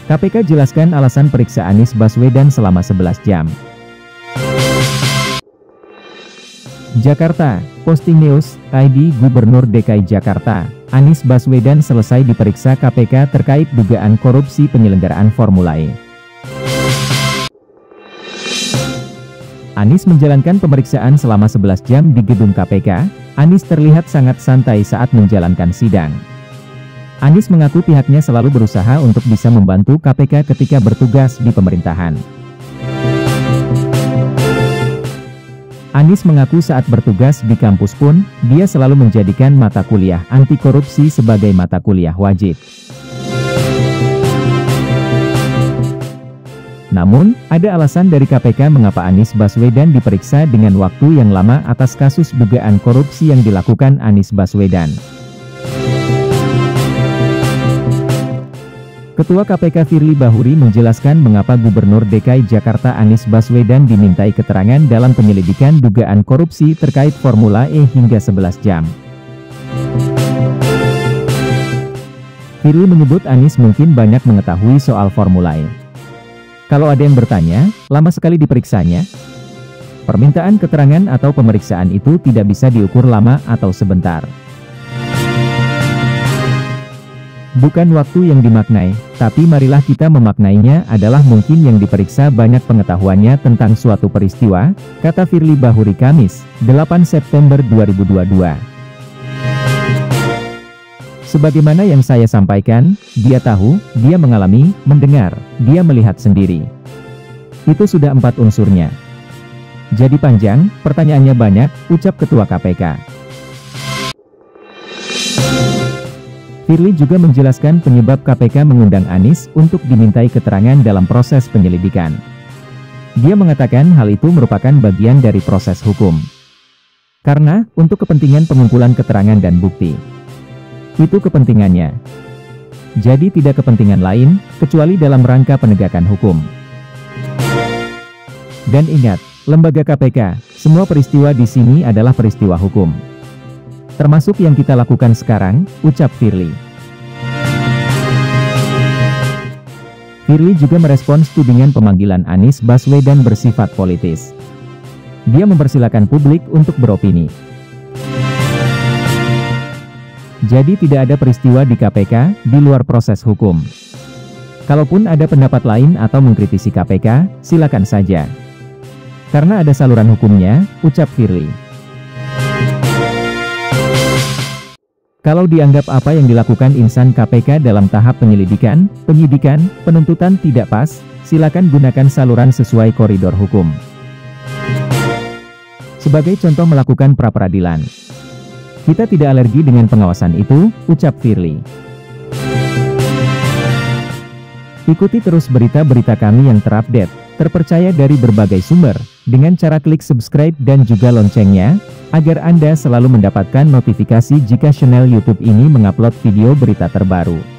KPK jelaskan alasan periksa Anies Baswedan selama 11 jam. Jakarta, Posting News, ID Gubernur DKI Jakarta, Anies Baswedan selesai diperiksa KPK terkait dugaan korupsi penyelenggaraan Formula E. Anies menjalankan pemeriksaan selama 11 jam di gedung KPK. Anies terlihat sangat santai saat menjalankan sidang. Anies mengaku pihaknya selalu berusaha untuk bisa membantu KPK ketika bertugas di pemerintahan. Anies mengaku saat bertugas di kampus pun, dia selalu menjadikan mata kuliah anti korupsi sebagai mata kuliah wajib. Namun, ada alasan dari KPK mengapa Anies Baswedan diperiksa dengan waktu yang lama atas kasus dugaan korupsi yang dilakukan Anies Baswedan. Ketua KPK Firly Bahuri menjelaskan mengapa Gubernur DKI Jakarta Anies Baswedan dimintai keterangan dalam penyelidikan dugaan korupsi terkait Formula E hingga 11 jam. Firly menyebut Anies mungkin banyak mengetahui soal Formula E. Kalau ada yang bertanya, lama sekali diperiksanya? Permintaan keterangan atau pemeriksaan itu tidak bisa diukur lama atau sebentar. Bukan waktu yang dimaknai, tapi marilah kita memaknainya adalah mungkin yang diperiksa banyak pengetahuannya tentang suatu peristiwa, kata Firly Bahuri Kamis, 8 September 2022. Sebagaimana yang saya sampaikan, dia tahu, dia mengalami, mendengar, dia melihat sendiri. Itu sudah 4 unsurnya. Jadi panjang, pertanyaannya banyak, ucap Ketua KPK. Firly juga menjelaskan penyebab KPK mengundang Anies untuk dimintai keterangan dalam proses penyelidikan. Dia mengatakan hal itu merupakan bagian dari proses hukum. Karena, untuk kepentingan pengumpulan keterangan dan bukti. Itu kepentingannya. Jadi tidak kepentingan lain, kecuali dalam rangka penegakan hukum. Dan ingat, lembaga KPK, semua peristiwa di sini adalah peristiwa hukum. Termasuk yang kita lakukan sekarang, ucap Firly. Firly juga merespons tudingan pemanggilan Anies Baswedan bersifat politis. Dia mempersilakan publik untuk beropini. Jadi tidak ada peristiwa di KPK, di luar proses hukum. Kalaupun ada pendapat lain atau mengkritisi KPK, silakan saja. Karena ada saluran hukumnya, ucap Firly. Kalau dianggap apa yang dilakukan insan KPK dalam tahap penyelidikan, penyidikan, penuntutan tidak pas, silakan gunakan saluran sesuai koridor hukum. Sebagai contoh melakukan pra-peradilan. Kita tidak alergi dengan pengawasan itu, ucap Firly. Ikuti terus berita-berita kami yang terupdate, terpercaya dari berbagai sumber, dengan cara klik subscribe dan juga loncengnya, agar Anda selalu mendapatkan notifikasi jika channel YouTube ini mengupload video berita terbaru.